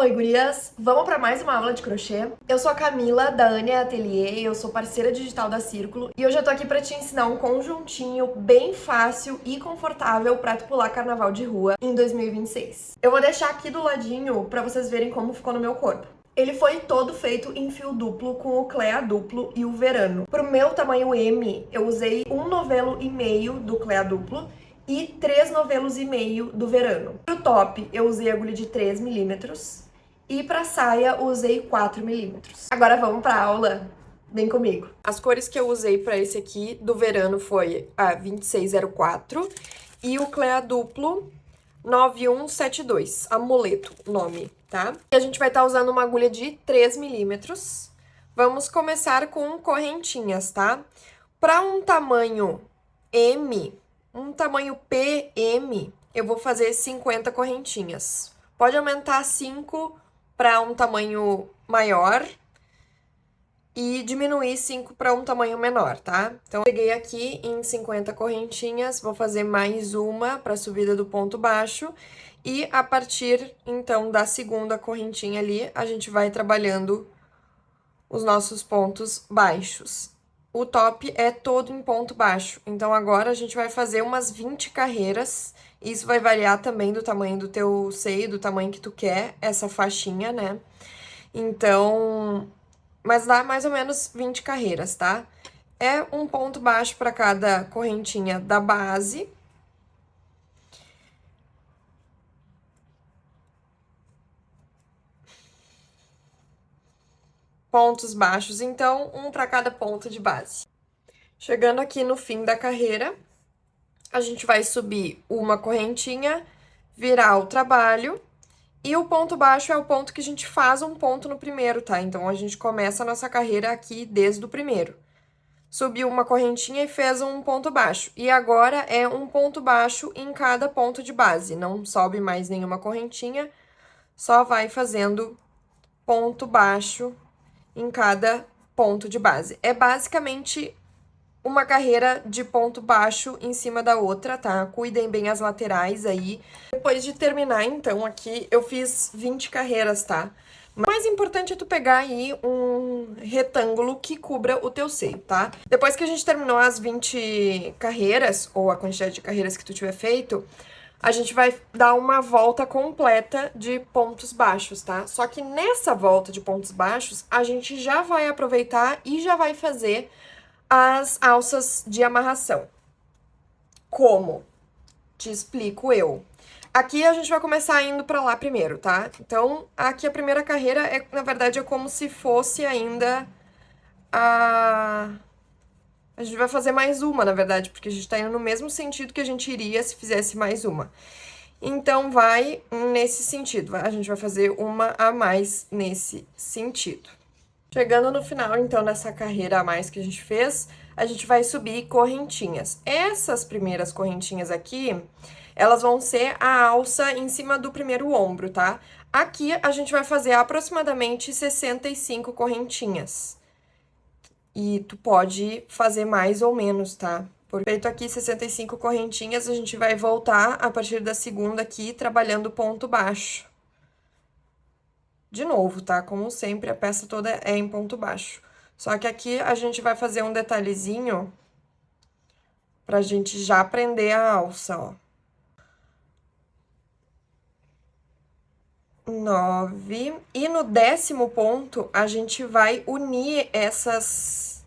Oi, gurias! Vamos para mais uma aula de crochê? Eu sou a Camila, da Ania Atelier, eu sou parceira digital da Círculo e hoje eu tô aqui para te ensinar um conjuntinho bem fácil e confortável para tu pular carnaval de rua em 2026. Eu vou deixar aqui do ladinho para vocês verem como ficou no meu corpo. Ele foi todo feito em fio duplo com o clea duplo e o verano. Pro meu tamanho M, eu usei 1,5 novelo do clea duplo e 3,5 novelos do verano. Pro top, eu usei agulha de 3 milímetros. E pra saia, usei 4 milímetros. Agora vamos pra aula? Vem comigo. As cores que eu usei pra esse aqui do verano foi a 2604 e o clea duplo 9172, amuleto, nome, tá? E a gente vai estar usando uma agulha de 3 milímetros. Vamos começar com correntinhas, tá? Pra um tamanho M, um tamanho PM, eu vou fazer 50 correntinhas. Pode aumentar 5 para um tamanho maior e diminuir 5 para um tamanho menor, tá? Então, eu peguei aqui em 50 correntinhas, vou fazer mais uma para subida do ponto baixo e a partir, então, da segunda correntinha ali, a gente vai trabalhando os nossos pontos baixos. O top é todo em ponto baixo, então agora a gente vai fazer umas 20 carreiras. Isso vai variar também do tamanho do teu seio, do tamanho que tu quer essa faixinha, né? Então, mas dá mais ou menos 20 carreiras, tá? É um ponto baixo para cada correntinha da base. Pontos baixos, então, um para cada ponto de base. Chegando aqui no fim da carreira, a gente vai subir uma correntinha, virar o trabalho, e o ponto baixo é o ponto que a gente faz um ponto no primeiro, tá? Então, a gente começa a nossa carreira aqui desde o primeiro. Subiu uma correntinha e fez um ponto baixo. E agora é um ponto baixo em cada ponto de base. Não sobe mais nenhuma correntinha, só vai fazendo ponto baixo em cada ponto de base. É basicamente uma carreira de ponto baixo em cima da outra, tá? Cuidem bem as laterais aí. Depois de terminar, então, aqui, eu fiz 20 carreiras, tá? O mais importante é tu pegar aí um retângulo que cubra o teu seio, tá? Depois que a gente terminou as 20 carreiras, ou a quantidade de carreiras que tu tiver feito, a gente vai dar uma volta completa de pontos baixos, tá? Só que nessa volta de pontos baixos, a gente já vai aproveitar e já vai fazer as alças de amarração. Como? Te explico eu. Aqui a gente vai começar indo pra lá primeiro, tá? Então, aqui a primeira carreira, na verdade, é como se fosse ainda a... A gente vai fazer mais uma, na verdade, porque a gente tá indo no mesmo sentido que a gente iria se fizesse mais uma. Então, vai nesse sentido. A gente vai fazer uma a mais nesse sentido. Chegando no final, então, dessa carreira a mais que a gente fez, a gente vai subir correntinhas. Essas primeiras correntinhas aqui, elas vão ser a alça em cima do primeiro ombro, tá? Aqui, a gente vai fazer aproximadamente 65 correntinhas. E tu pode fazer mais ou menos, tá? Feito aqui 65 correntinhas, a gente vai voltar a partir da segunda aqui, trabalhando ponto baixo. De novo, tá? Como sempre, a peça toda é em ponto baixo. Só que aqui a gente vai fazer um detalhezinho pra gente já prender a alça, ó. 9. E no 10º ponto, a gente vai unir essa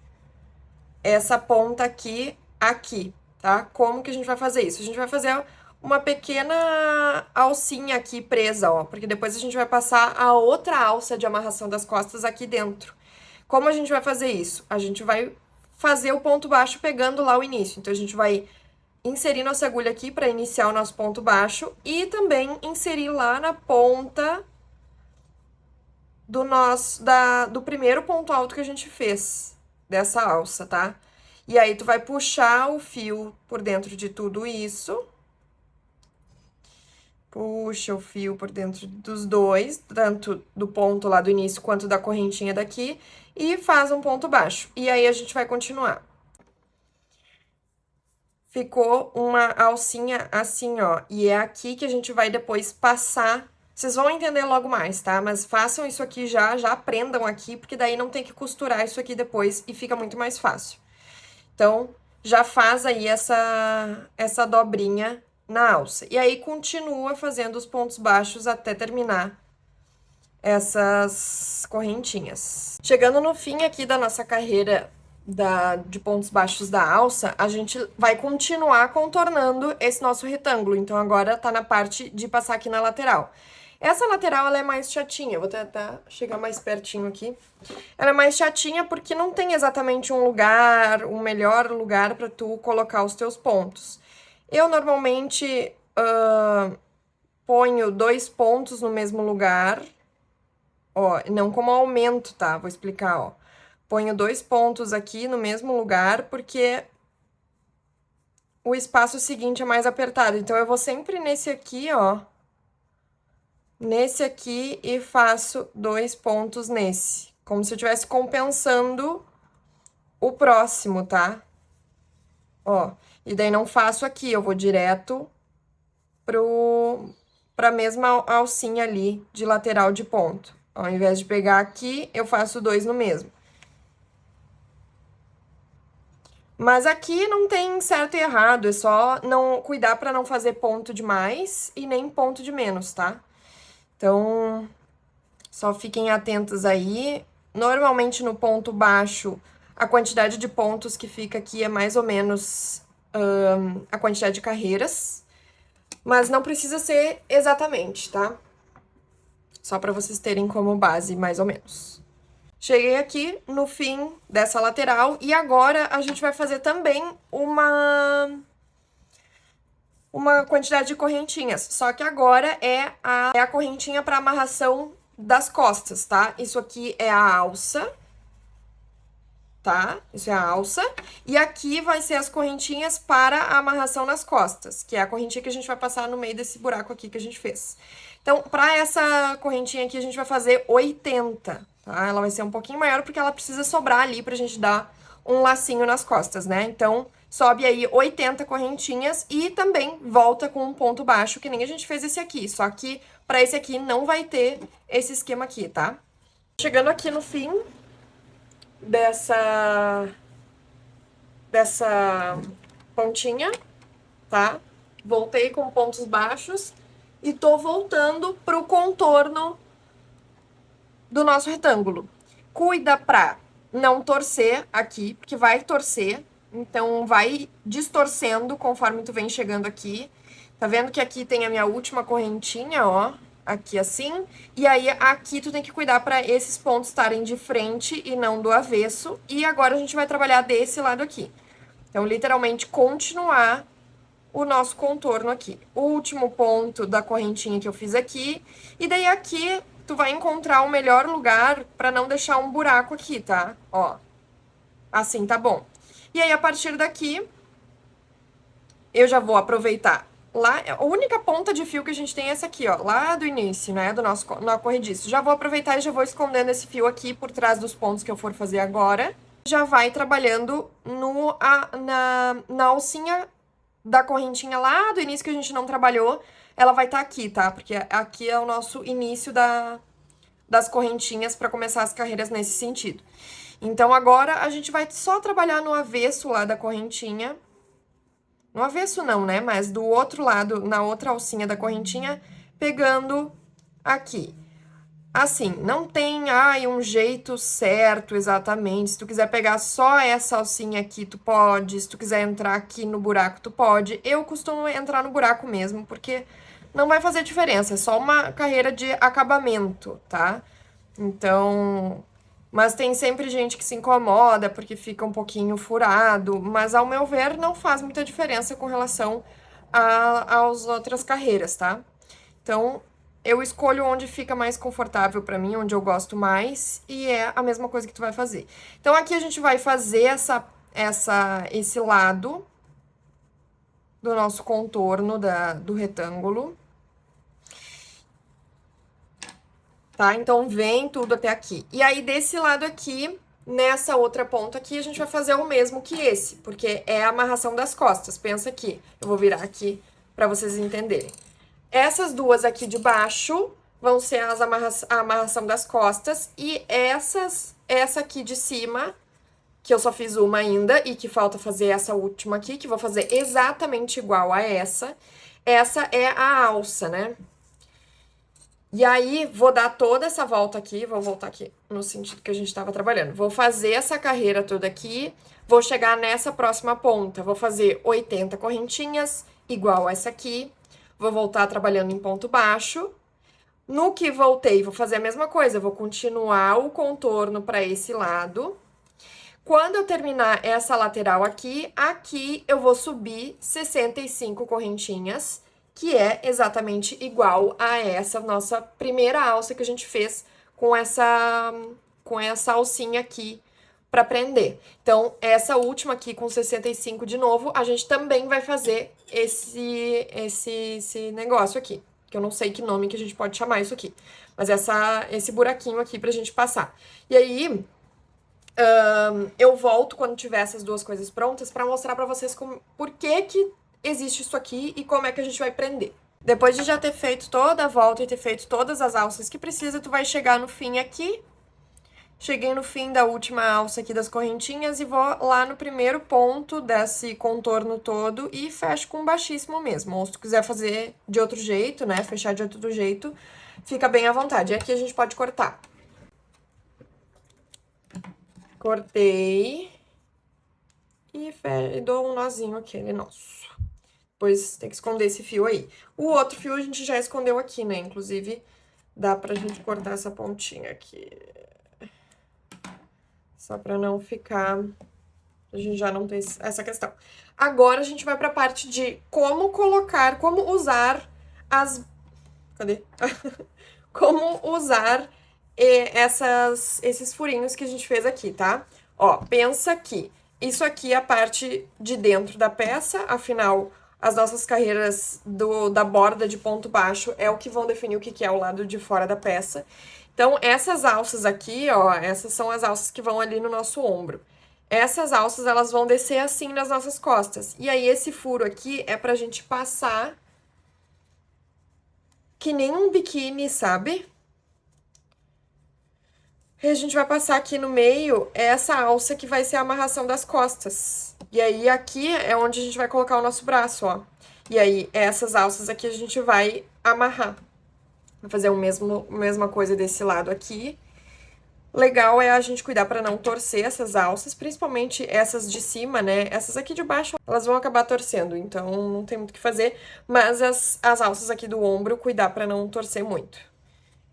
ponta aqui, tá? Como que a gente vai fazer isso? A gente vai fazer uma pequena alcinha aqui presa, ó, porque depois a gente vai passar a outra alça de amarração das costas aqui dentro. Como a gente vai fazer isso? A gente vai fazer o ponto baixo pegando lá o início. Então, a gente vai inserir nossa agulha aqui para iniciar o nosso ponto baixo e também inserir lá na ponta do primeiro ponto alto que a gente fez dessa alça, tá? E aí, tu vai puxar o fio por dentro de tudo isso. Puxa o fio por dentro dos dois, tanto do ponto lá do início quanto da correntinha daqui, e faz um ponto baixo. E aí, a gente vai continuar. Ficou uma alcinha assim, ó, e é aqui que a gente vai depois passar Vocês vão entender logo mais, tá? Mas façam isso aqui já aprendam aqui, porque daí não tem que costurar isso aqui depois e fica muito mais fácil. Então, já faz aí essa dobrinha na alça. E aí, continua fazendo os pontos baixos até terminar essas correntinhas. Chegando no fim aqui da nossa carreira de pontos baixos da alça, a gente vai continuar contornando esse nosso retângulo. Então, agora tá na parte de passar aqui na lateral. Essa lateral, ela é mais chatinha. Vou tentar chegar mais pertinho aqui. Ela é mais chatinha porque não tem exatamente um lugar, um melhor lugar para tu colocar os teus pontos. Eu, normalmente, ponho 2 pontos no mesmo lugar. Ó, não como aumento, tá? Vou explicar, ó. Ponho 2 pontos aqui no mesmo lugar, porque o espaço seguinte é mais apertado. Então, eu vou sempre nesse aqui, ó. Nesse aqui e faço 2 pontos nesse. Como se eu estivesse compensando o próximo, tá? Ó, e daí não faço aqui, eu vou direto pra mesma alcinha ali de lateral de ponto. Ao invés de pegar aqui, eu faço 2 no mesmo. Mas aqui não tem certo e errado, é só não cuidar pra não fazer ponto de mais e nem ponto de menos, tá? Então, só fiquem atentos aí. Normalmente no ponto baixo, a quantidade de pontos que fica aqui é mais ou menos a quantidade de carreiras. Mas não precisa ser exatamente, tá? Só para vocês terem como base, mais ou menos. Cheguei aqui no fim dessa lateral e agora a gente vai fazer também uma quantidade de correntinhas. Só que agora é a correntinha para amarração das costas, tá? Isso aqui é a alça, tá? Isso é a alça. E aqui vai ser as correntinhas para a amarração nas costas, que é a correntinha que a gente vai passar no meio desse buraco aqui que a gente fez. Então, para essa correntinha aqui, a gente vai fazer 80, tá? Ela vai ser um pouquinho maior porque ela precisa sobrar ali pra gente dar um lacinho nas costas, né? Então, sobe aí 80 correntinhas e também volta com um ponto baixo, que nem a gente fez esse aqui. Só que para esse aqui não vai ter esse esquema aqui, tá? Chegando aqui no fim dessa pontinha, tá? Voltei com pontos baixos e tô voltando pro contorno do nosso retângulo. Cuida pra não torcer aqui, porque vai torcer, então vai distorcendo conforme tu vem chegando aqui. Tá vendo que aqui tem a minha última correntinha, ó, aqui assim, e aí aqui tu tem que cuidar pra esses pontos estarem de frente e não do avesso, e agora a gente vai trabalhar desse lado aqui. Então, literalmente, continuar o nosso contorno aqui. O último ponto da correntinha que eu fiz aqui, e daí aqui tu vai encontrar o melhor lugar pra não deixar um buraco aqui, tá? Ó, assim tá bom. E aí, a partir daqui, eu já vou aproveitar lá, a única ponta de fio que a gente tem é essa aqui, ó, lá do início, né, do nosso corrediço. Já vou aproveitar e já vou escondendo esse fio aqui por trás dos pontos que eu for fazer agora. Já vai trabalhando na alcinha da correntinha lá do início que a gente não trabalhou, ela vai estar aqui, tá? Porque aqui é o nosso início das correntinhas para começar as carreiras nesse sentido. Então, agora a gente vai só trabalhar no avesso lá da correntinha. No avesso não, né? Mas do outro lado, na outra alcinha da correntinha, pegando aqui. Assim, não tem, um jeito certo exatamente. Se tu quiser pegar só essa alcinha aqui, tu pode. Se tu quiser entrar aqui no buraco, tu pode. Eu costumo entrar no buraco mesmo, porque não vai fazer diferença. É só uma carreira de acabamento, tá? Então, mas tem sempre gente que se incomoda porque fica um pouquinho furado. Mas, ao meu ver, não faz muita diferença com relação às outras carreiras, tá? Então, eu escolho onde fica mais confortável pra mim, onde eu gosto mais, e é a mesma coisa que tu vai fazer. Então, aqui a gente vai fazer esse lado do nosso contorno do retângulo. Tá? Então, vem tudo até aqui. E aí, desse lado aqui, nessa outra ponta aqui, a gente vai fazer o mesmo que esse, porque é a amarração das costas. Pensa aqui. Eu vou virar aqui pra vocês entenderem. Essas duas aqui de baixo vão ser a amarração das costas. E essa aqui de cima, que eu só fiz uma ainda e que falta fazer essa última aqui, que vou fazer exatamente igual a essa. Essa é a alça, né? E aí, vou dar toda essa volta aqui, vou voltar aqui no sentido que a gente estava trabalhando. Vou fazer essa carreira toda aqui, vou chegar nessa próxima ponta, vou fazer 80 correntinhas, igual essa aqui. Vou voltar trabalhando em ponto baixo. No que voltei, vou fazer a mesma coisa, vou continuar o contorno para esse lado. Quando eu terminar essa lateral aqui eu vou subir 65 correntinhas, que é exatamente igual a essa nossa primeira alça que a gente fez com essa alcinha aqui para prender. Então, essa última aqui com 65 de novo, a gente também vai fazer esse negócio aqui, que eu não sei que nome que a gente pode chamar isso aqui, mas esse buraquinho aqui pra gente passar. E aí, eu volto quando tiver essas duas coisas prontas pra mostrar pra vocês por que existe isso aqui e como é que a gente vai prender. Depois de já ter feito toda a volta e ter feito todas as alças que precisa, tu vai chegar no fim aqui. Cheguei no fim da última alça aqui das correntinhas e vou lá no primeiro ponto desse contorno todo e fecho com baixíssimo mesmo. Ou se tu quiser fazer de outro jeito, né, fechar de outro jeito, fica bem à vontade. E aqui a gente pode cortar. Cortei e dou um nozinho aquele nosso. Depois tem que esconder esse fio aí. O outro fio a gente já escondeu aqui, né? Inclusive, dá pra gente cortar essa pontinha aqui. Só pra não ficar... A gente já não tem essa questão. Agora, a gente vai pra parte de como colocar, como usar as... Cadê? Como usar esses furinhos que a gente fez aqui, tá? Ó, pensa que isso aqui é a parte de dentro da peça, afinal, as nossas carreiras da borda de ponto baixo é o que vão definir o que é o lado de fora da peça. Então, essas alças aqui, ó, essas são as alças que vão ali no nosso ombro. Essas alças, elas vão descer assim nas nossas costas. E aí, esse furo aqui é pra gente passar que nem um biquíni, sabe? E a gente vai passar aqui no meio essa alça que vai ser a amarração das costas. E aí, aqui é onde a gente vai colocar o nosso braço, ó. E aí, essas alças aqui a gente vai amarrar. Vai fazer a mesma coisa desse lado aqui. Legal é a gente cuidar para não torcer essas alças, principalmente essas de cima, né? Essas aqui de baixo, elas vão acabar torcendo, então não tem muito o que fazer. Mas as alças aqui do ombro, cuidar para não torcer muito.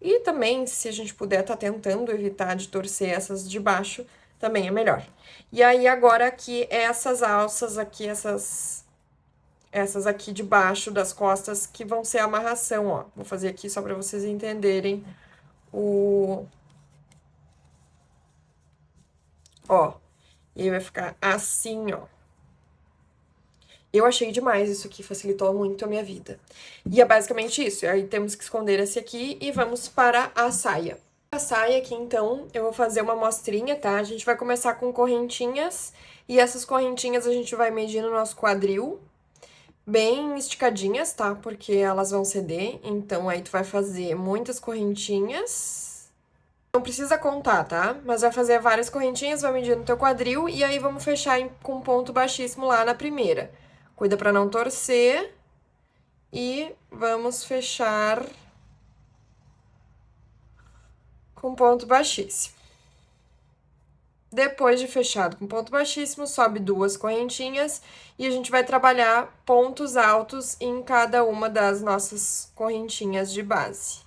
E também, se a gente puder tá tentando evitar de torcer essas de baixo, também é melhor. E aí, agora aqui, essas alças aqui, essas aqui de baixo das costas, que vão ser a amarração, ó. Vou fazer aqui só pra vocês entenderem Ó, e aí vai ficar assim, ó. Eu achei demais isso aqui, facilitou muito a minha vida. E é basicamente isso. Aí temos que esconder esse aqui e vamos para a saia. A saia aqui, então, eu vou fazer uma amostrinha, tá? A gente vai começar com correntinhas. E essas correntinhas a gente vai medir no nosso quadril. Bem esticadinhas, tá? Porque elas vão ceder. Então, aí tu vai fazer muitas correntinhas. Não precisa contar, tá? Mas vai fazer várias correntinhas, vai medir no teu quadril. E aí, vamos fechar com ponto baixíssimo lá na primeira. Cuida pra não torcer. E vamos fechar com ponto baixíssimo. Depois de fechado com ponto baixíssimo, sobe duas correntinhas e a gente vai trabalhar pontos altos em cada uma das nossas correntinhas de base.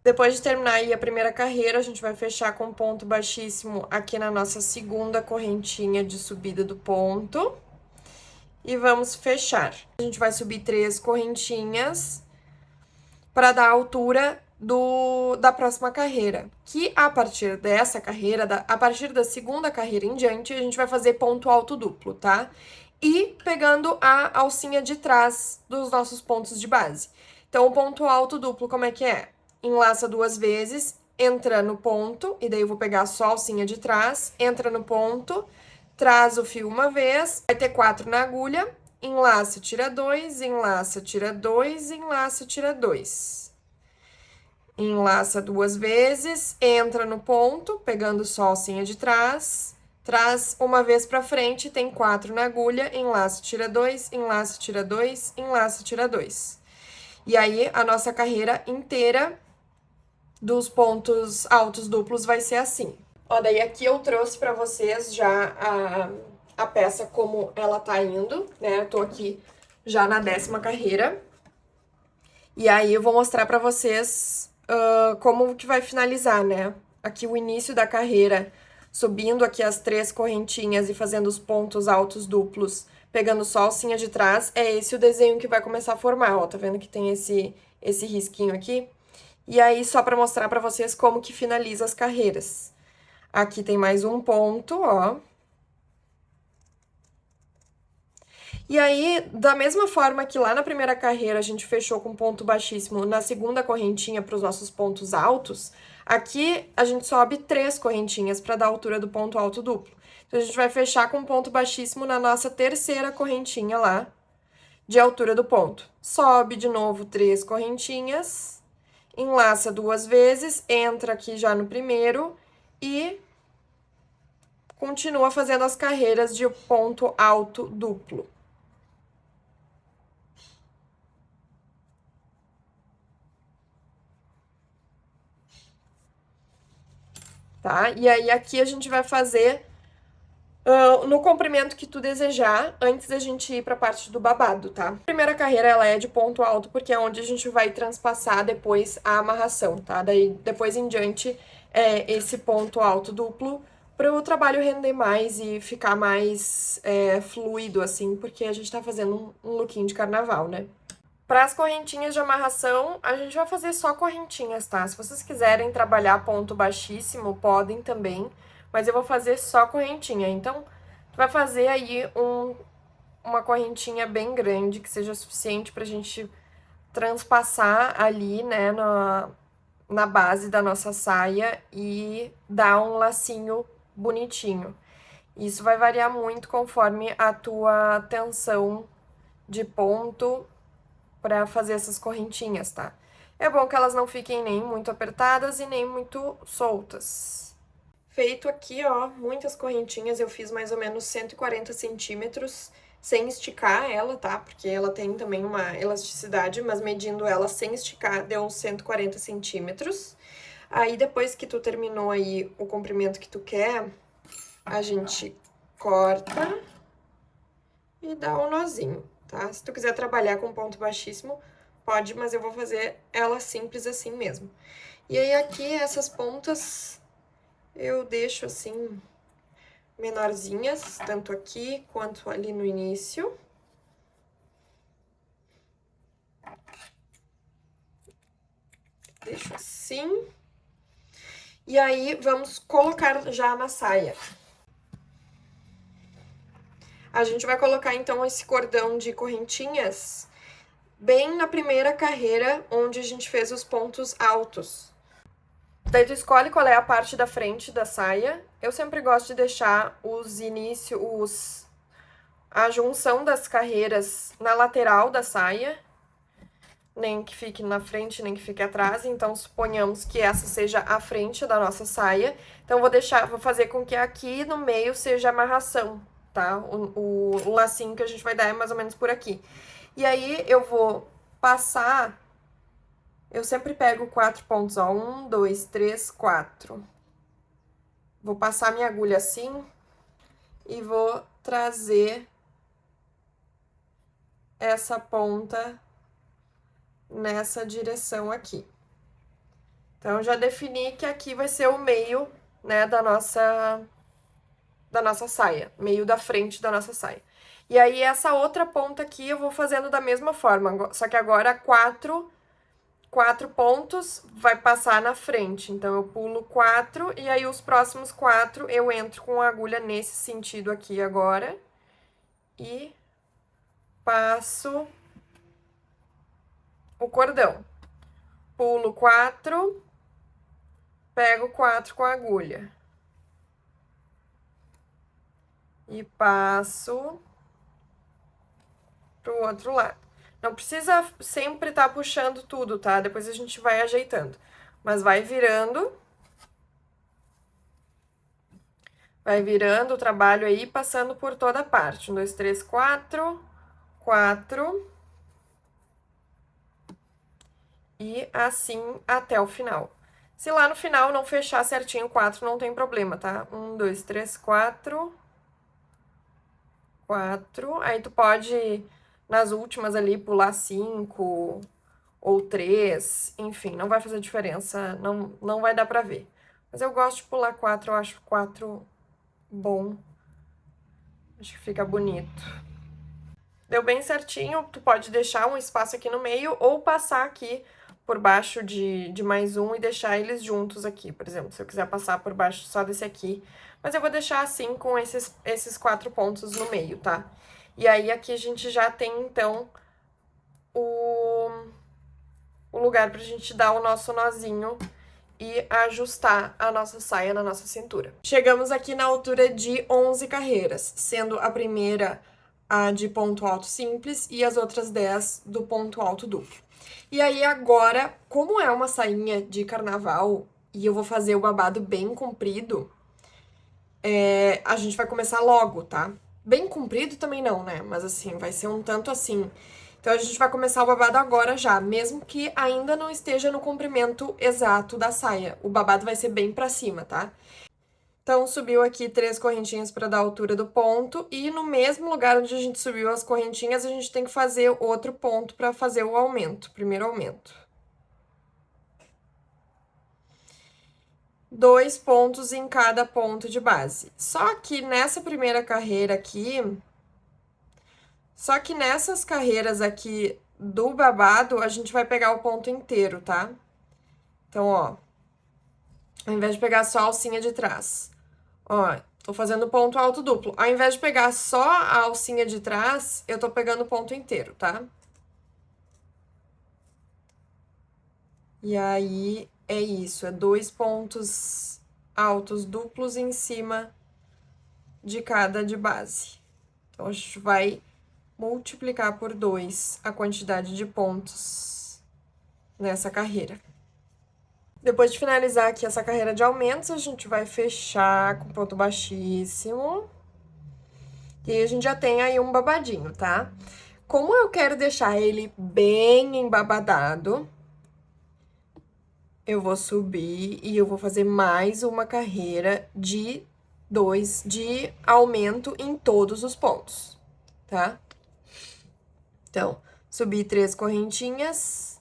Depois de terminar aí a primeira carreira, a gente vai fechar com ponto baixíssimo aqui na nossa segunda correntinha de subida do ponto. E vamos fechar. A gente vai subir 3 correntinhas para dar a altura da próxima carreira. Que a partir dessa carreira, a partir da segunda carreira em diante, a gente vai fazer ponto alto duplo, tá? E pegando a alcinha de trás dos nossos pontos de base. Então, o ponto alto duplo, como é que é? Enlaça 2 vezes, entra no ponto, e daí eu vou pegar só a alcinha de trás, entra no ponto, traz o fio uma vez, vai ter 4 na agulha, enlaça, tira 2, enlaça, tira 2, enlaça, tira 2. Enlaça 2 vezes, entra no ponto, pegando só a alcinha de trás, traz uma vez pra frente, tem 4 na agulha, enlaça, tira 2, enlaça, tira 2, enlaça, tira 2. E aí, a nossa carreira inteira dos pontos altos duplos vai ser assim. Ó, daí aqui eu trouxe pra vocês já a peça como ela tá indo, né? Eu tô aqui já na 10ª carreira. E aí eu vou mostrar pra vocês como que vai finalizar, né? Aqui o início da carreira, subindo aqui as 3 correntinhas e fazendo os pontos altos duplos, pegando só a alcinha de trás, é esse o desenho que vai começar a formar, ó. Tá vendo que tem esse risquinho aqui? E aí, só pra mostrar pra vocês como que finaliza as carreiras. Aqui tem mais um ponto, ó. E aí, da mesma forma que lá na primeira carreira a gente fechou com ponto baixíssimo na segunda correntinha para os nossos pontos altos, aqui a gente sobe 3 correntinhas para dar a altura do ponto alto duplo. Então, a gente vai fechar com ponto baixíssimo na nossa terceira correntinha lá, de altura do ponto. Sobe de novo 3 correntinhas, enlaça 2 vezes, entra aqui já no primeiro e continua fazendo as carreiras de ponto alto duplo. Tá? E aí, aqui a gente vai fazer no comprimento que tu desejar, antes da gente ir pra parte do babado, tá? A primeira carreira, ela é de ponto alto, porque é onde a gente vai transpassar depois a amarração, tá? Daí, depois em diante, esse ponto alto duplo, para o trabalho render mais e ficar mais fluido, assim, porque a gente tá fazendo um lookinho de carnaval, né? Para as correntinhas de amarração, a gente vai fazer só correntinhas, tá? Se vocês quiserem trabalhar ponto baixíssimo, podem também, mas eu vou fazer só correntinha. Então, tu vai fazer aí uma correntinha bem grande, que seja suficiente pra gente transpassar ali, né, na base da nossa saia e dar um lacinho bonitinho. Isso vai variar muito conforme a tua tensão de ponto para fazer essas correntinhas, tá? É bom que elas não fiquem nem muito apertadas e nem muito soltas. Feito aqui, ó, muitas correntinhas, eu fiz mais ou menos 140 centímetros, sem esticar ela, tá? Porque ela tem também uma elasticidade, mas medindo ela sem esticar, deu uns 140 centímetros. Aí, depois que tu terminou aí o comprimento que tu quer, a gente corta e dá um nozinho, tá? Se tu quiser trabalhar com ponto baixíssimo, pode, mas eu vou fazer ela simples assim mesmo. E aí, aqui, essas pontas, eu deixo assim, menorzinhas, tanto aqui quanto ali no início. Deixo assim. E aí, vamos colocar já na saia. A gente vai colocar, então, esse cordão de correntinhas bem na primeira carreira, onde a gente fez os pontos altos. Daí tu escolhe qual é a parte da frente da saia. Eu sempre gosto de deixar a junção das carreiras na lateral da saia, nem que fique na frente, nem que fique atrás. Então, suponhamos que essa seja a frente da nossa saia. Então, vou fazer com que aqui no meio seja a amarração, tá? O lacinho que a gente vai dar é mais ou menos por aqui. E aí, eu vou passar. Eu sempre pego 4 pontos, ó. 1, 2, 3, 4. Vou passar minha agulha assim e vou trazer essa ponta nessa direção aqui. Então, já defini que aqui vai ser o meio, né, da nossa saia, meio da frente da nossa saia. E aí, essa outra ponta aqui eu vou fazendo da mesma forma, só que agora 4 pontos vai passar na frente. Então, eu pulo 4 e aí os próximos 4 eu entro com a agulha nesse sentido aqui agora. E passo o cordão. Pulo 4, pego 4 com a agulha. E passo pro outro lado. Não precisa sempre estar puxando tudo, tá? Depois a gente vai ajeitando. Mas vai virando. Vai virando o trabalho aí, passando por toda a parte. 1, 2, 3, 4. 4. E assim até o final. Se lá no final não fechar certinho 4, não tem problema, tá? 1, 2, 3, 4. 4. Aí tu pode, nas últimas ali, pular 5 ou 3. Enfim, não vai fazer diferença, não vai dar pra ver. Mas eu gosto de pular 4, eu acho 4 bom. Acho que fica bonito. Deu bem certinho, tu pode deixar um espaço aqui no meio ou passar aqui por baixo de mais um e deixar eles juntos aqui. Por exemplo, se eu quiser passar por baixo só desse aqui. Mas eu vou deixar assim com esses 4 pontos no meio, tá? E aí aqui a gente já tem, então, o lugar pra gente dar o nosso nozinho e ajustar a nossa saia na nossa cintura. Chegamos aqui na altura de 11 carreiras, sendo a primeira a de ponto alto simples e as outras 10 do ponto alto duplo. E aí agora, como é uma sainha de carnaval e eu vou fazer o babado bem comprido, a gente vai começar logo, tá? Bem comprido também não, né? Mas assim, vai ser um tanto assim. Então a gente vai começar o babado agora já, mesmo que ainda não esteja no comprimento exato da saia. O babado vai ser bem pra cima, tá? Então, subiu aqui 3 correntinhas para dar a altura do ponto, e no mesmo lugar onde a gente subiu as correntinhas, a gente tem que fazer outro ponto para fazer o aumento, primeiro aumento. 2 pontos em cada ponto de base. Só que nessa primeira carreira aqui, nessas carreiras aqui do babado, a gente vai pegar o ponto inteiro, tá? Então, ó, ao invés de pegar só a alcinha de trás, ó, tô fazendo ponto alto duplo. Ao invés de pegar só a alcinha de trás, eu tô pegando o ponto inteiro, tá? E aí, é isso. É 2 pontos altos duplos em cima de cada de base. Então, a gente vai multiplicar por 2 a quantidade de pontos nessa carreira. Depois de finalizar aqui essa carreira de aumentos, a gente vai fechar com ponto baixíssimo. E aí a gente já tem aí um babadinho, tá? Como eu quero deixar ele bem embabadado, eu vou subir e eu vou fazer mais uma carreira de aumento em todos os pontos, tá? Então, subi 3 correntinhas,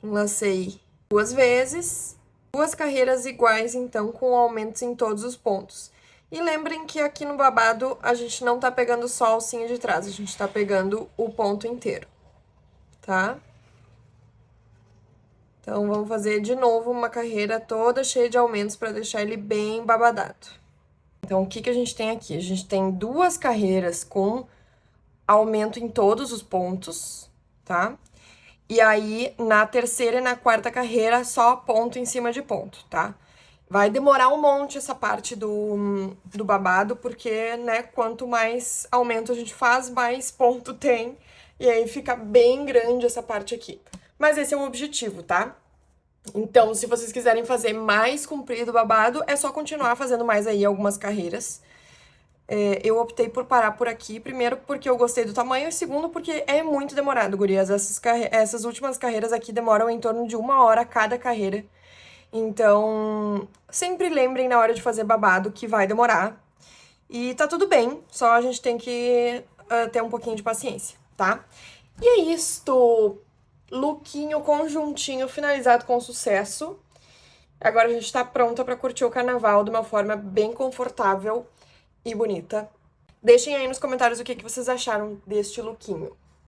enlacei 2 vezes, 2 carreiras iguais, então, com aumentos em todos os pontos. E lembrem que aqui no babado, a gente não tá pegando só a alcinha de trás, a gente tá pegando o ponto inteiro, tá? Então, vamos fazer de novo uma carreira toda cheia de aumentos para deixar ele bem babadado. Então, o que que a gente tem aqui? A gente tem 2 carreiras com aumento em todos os pontos, tá? E aí, na terceira e na quarta carreira, só ponto em cima de ponto, tá? Vai demorar um monte essa parte do babado, porque, né, quanto mais aumento a gente faz, mais ponto tem. E aí fica bem grande essa parte aqui. Mas esse é o objetivo, tá? Então, se vocês quiserem fazer mais comprido o babado, é só continuar fazendo mais aí algumas carreiras. Eu optei por parar por aqui, primeiro porque eu gostei do tamanho, e segundo porque é muito demorado, gurias. Essas últimas carreiras aqui demoram em torno de 1 hora cada carreira. Então, sempre lembrem na hora de fazer babado que vai demorar. E tá tudo bem, só a gente tem que ter um pouquinho de paciência, tá? E é isto! Lookinho conjuntinho finalizado com sucesso. Agora a gente tá pronta pra curtir o carnaval de uma forma bem confortável e bonita. Deixem aí nos comentários o que vocês acharam deste lookinho.